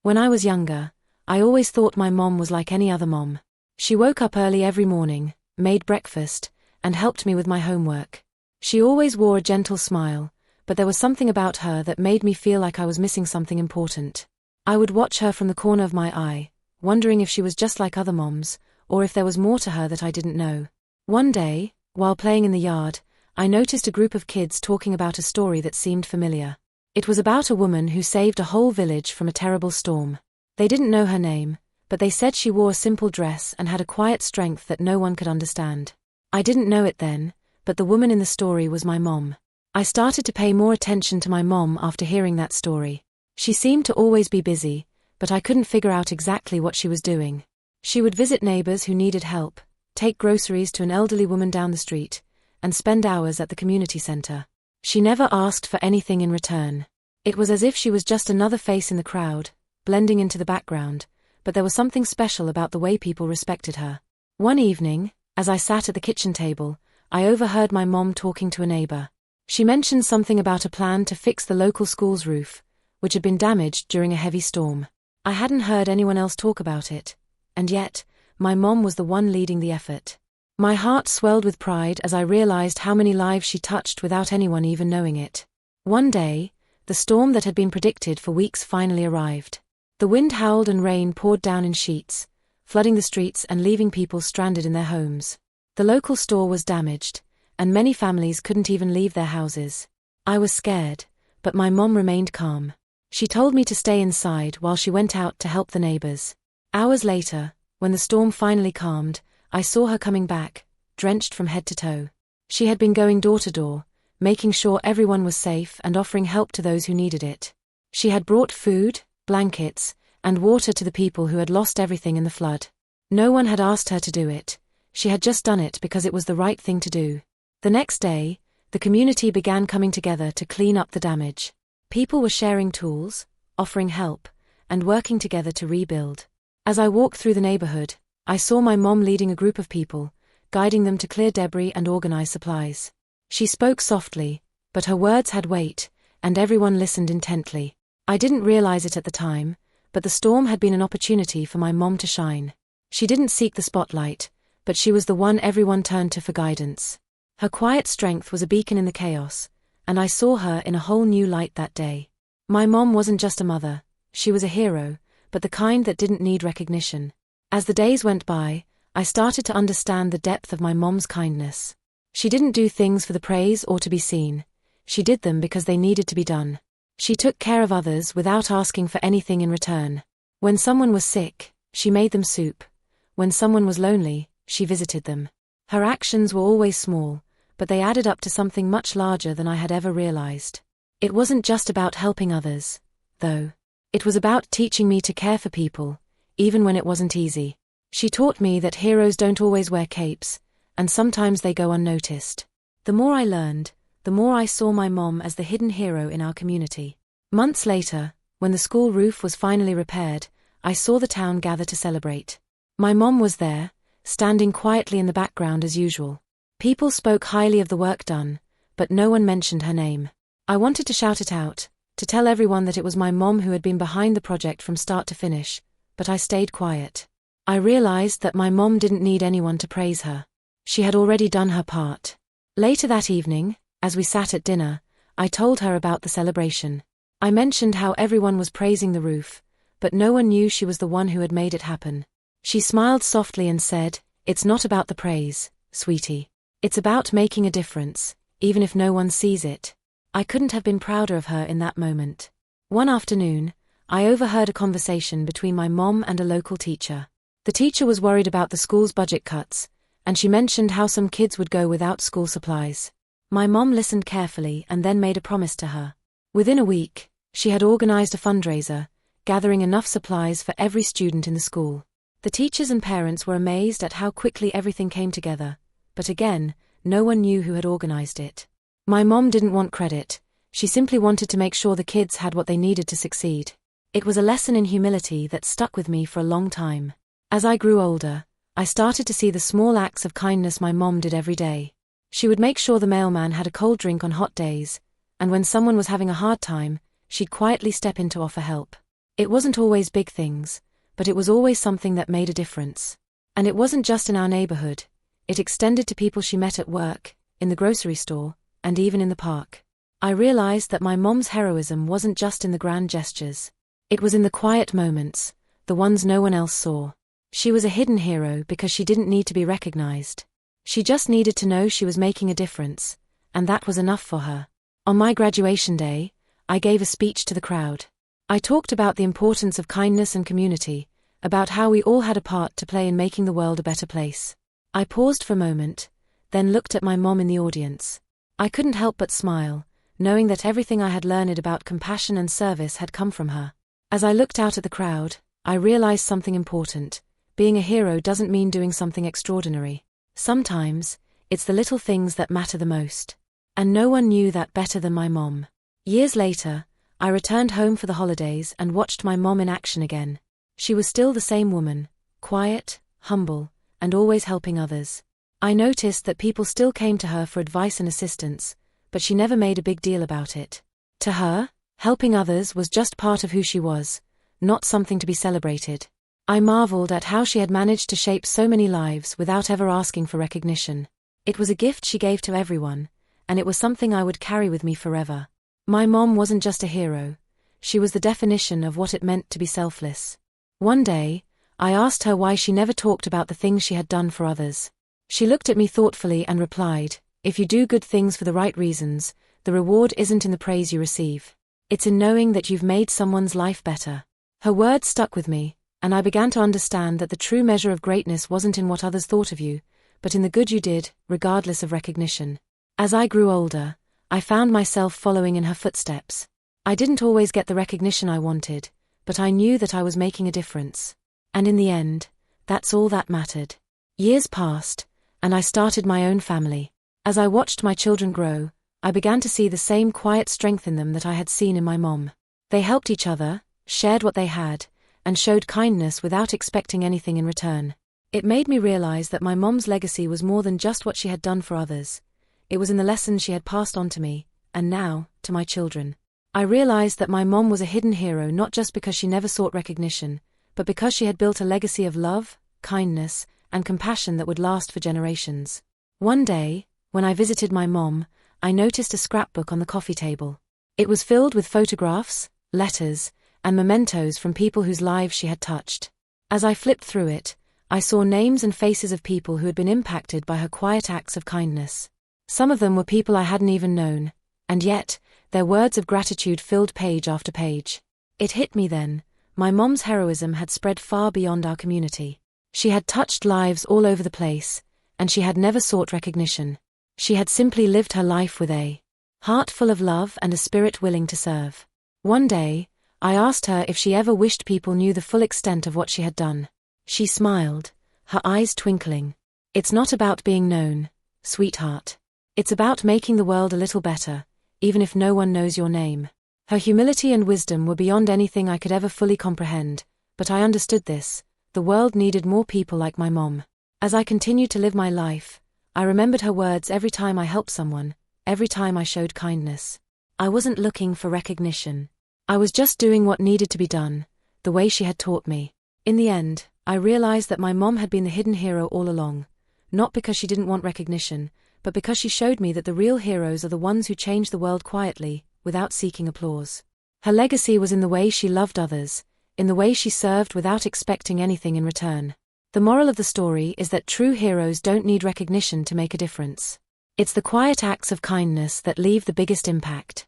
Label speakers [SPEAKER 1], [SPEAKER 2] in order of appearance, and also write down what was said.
[SPEAKER 1] When I was younger, I always thought my mom was like any other mom. She woke up early every morning, made breakfast, and helped me with my homework. She always wore a gentle smile, but there was something about her that made me feel like I was missing something important. I would watch her from the corner of my eye, wondering if she was just like other moms, or if there was more to her that I didn't know. One day, while playing in the yard, I noticed a group of kids talking about a story that seemed familiar. It was about a woman who saved a whole village from a terrible storm. They didn't know her name, but they said she wore a simple dress and had a quiet strength that no one could understand. I didn't know it then, but the woman in the story was my mom. I started to pay more attention to my mom after hearing that story. She seemed to always be busy, but I couldn't figure out exactly what she was doing. She would visit neighbors who needed help, take groceries to an elderly woman down the street, and spend hours at the community center. She never asked for anything in return. It was as if she was just another face in the crowd, blending into the background, but there was something special about the way people respected her. One evening, as I sat at the kitchen table, I overheard my mom talking to a neighbor. She mentioned something about a plan to fix the local school's roof, which had been damaged during a heavy storm. I hadn't heard anyone else talk about it, and yet, my mom was the one leading the effort. My heart swelled with pride as I realized how many lives she touched without anyone even knowing it. One day, the storm that had been predicted for weeks finally arrived. The wind howled and rain poured down in sheets, flooding the streets and leaving people stranded in their homes. The local store was damaged, and many families couldn't even leave their houses. I was scared, but my mom remained calm. She told me to stay inside while she went out to help the neighbors. Hours later, when the storm finally calmed, I saw her coming back, drenched from head to toe. She had been going door to door, making sure everyone was safe and offering help to those who needed it. She had brought food, blankets, and water to the people who had lost everything in the flood. No one had asked her to do it. She had just done it because it was the right thing to do. The next day, the community began coming together to clean up the damage. People were sharing tools, offering help, and working together to rebuild. As I walked through the neighborhood, I saw my mom leading a group of people, guiding them to clear debris and organize supplies. She spoke softly, but her words had weight, and everyone listened intently. I didn't realize it at the time, but the storm had been an opportunity for my mom to shine. She didn't seek the spotlight, but she was the one everyone turned to for guidance. Her quiet strength was a beacon in the chaos, and I saw her in a whole new light that day. My mom wasn't just a mother, she was a hero, but the kind that didn't need recognition. As the days went by, I started to understand the depth of my mom's kindness. She didn't do things for the praise or to be seen. She did them because they needed to be done. She took care of others without asking for anything in return. When someone was sick, she made them soup. When someone was lonely, she visited them. Her actions were always small, but they added up to something much larger than I had ever realized. It wasn't just about helping others, though. It was about teaching me to care for people, even when it wasn't easy. She taught me that heroes don't always wear capes, and sometimes they go unnoticed. The more I learned, the more I saw my mom as the hidden hero in our community. Months later, when the school roof was finally repaired, I saw the town gather to celebrate. My mom was there, standing quietly in the background as usual. People spoke highly of the work done, but no one mentioned her name. I wanted to shout it out, to tell everyone that it was my mom who had been behind the project from start to finish, but I stayed quiet. I realized that my mom didn't need anyone to praise her. She had already done her part. Later that evening, as we sat at dinner, I told her about the celebration. I mentioned how everyone was praising the roof, but no one knew she was the one who had made it happen. She smiled softly and said, "It's not about the praise, sweetie. It's about making a difference, even if no one sees it." I couldn't have been prouder of her in that moment. One afternoon, I overheard a conversation between my mom and a local teacher. The teacher was worried about the school's budget cuts, and she mentioned how some kids would go without school supplies. My mom listened carefully and then made a promise to her. Within a week, she had organized a fundraiser, gathering enough supplies for every student in the school. The teachers and parents were amazed at how quickly everything came together, but again, no one knew who had organized it. My mom didn't want credit, she simply wanted to make sure the kids had what they needed to succeed. It was a lesson in humility that stuck with me for a long time. As I grew older, I started to see the small acts of kindness my mom did every day. She would make sure the mailman had a cold drink on hot days, and when someone was having a hard time, she'd quietly step in to offer help. It wasn't always big things, but it was always something that made a difference. And it wasn't just in our neighborhood, it extended to people she met at work, in the grocery store, and even in the park. I realized that my mom's heroism wasn't just in the grand gestures. It was in the quiet moments, the ones no one else saw. She was a hidden hero because she didn't need to be recognized. She just needed to know she was making a difference, and that was enough for her. On my graduation day, I gave a speech to the crowd. I talked about the importance of kindness and community, about how we all had a part to play in making the world a better place. I paused for a moment, then looked at my mom in the audience. I couldn't help but smile, knowing that everything I had learned about compassion and service had come from her. As I looked out at the crowd, I realized something important. Being a hero doesn't mean doing something extraordinary. Sometimes, it's the little things that matter the most. And no one knew that better than my mom. Years later, I returned home for the holidays and watched my mom in action again. She was still the same woman, quiet, humble, and always helping others. I noticed that people still came to her for advice and assistance, but she never made a big deal about it. To her, helping others was just part of who she was, not something to be celebrated. I marveled at how she had managed to shape so many lives without ever asking for recognition. It was a gift she gave to everyone, and it was something I would carry with me forever. My mom wasn't just a hero, she was the definition of what it meant to be selfless. One day, I asked her why she never talked about the things she had done for others. She looked at me thoughtfully and replied, "If you do good things for the right reasons, the reward isn't in the praise you receive. It's in knowing that you've made someone's life better." Her words stuck with me, and I began to understand that the true measure of greatness wasn't in what others thought of you, but in the good you did, regardless of recognition. As I grew older, I found myself following in her footsteps. I didn't always get the recognition I wanted, but I knew that I was making a difference. And in the end, that's all that mattered. Years passed, and I started my own family. As I watched my children grow, I began to see the same quiet strength in them that I had seen in my mom. They helped each other, shared what they had, and showed kindness without expecting anything in return. It made me realize that my mom's legacy was more than just what she had done for others. It was in the lessons she had passed on to me, and now, to my children. I realized that my mom was a hidden hero not just because she never sought recognition, but because she had built a legacy of love, kindness, and compassion that would last for generations. One day, when I visited my mom, I noticed a scrapbook on the coffee table. It was filled with photographs, letters, and mementos from people whose lives she had touched. As I flipped through it, I saw names and faces of people who had been impacted by her quiet acts of kindness. Some of them were people I hadn't even known, and yet, their words of gratitude filled page after page. It hit me then, my mom's heroism had spread far beyond our community. She had touched lives all over the place, and she had never sought recognition. She had simply lived her life with a heart full of love and a spirit willing to serve. One day, I asked her if she ever wished people knew the full extent of what she had done. She smiled, her eyes twinkling. "It's not about being known, sweetheart. It's about making the world a little better, even if no one knows your name." Her humility and wisdom were beyond anything I could ever fully comprehend, but I understood this. The world needed more people like my mom. As I continued to live my life, I remembered her words every time I helped someone, every time I showed kindness. I wasn't looking for recognition. I was just doing what needed to be done, the way she had taught me. In the end, I realized that my mom had been the hidden hero all along, not because she didn't want recognition, but because she showed me that the real heroes are the ones who change the world quietly, without seeking applause. Her legacy was in the way she loved others, in the way she served without expecting anything in return. The moral of the story is that true heroes don't need recognition to make a difference. It's the quiet acts of kindness that leave the biggest impact.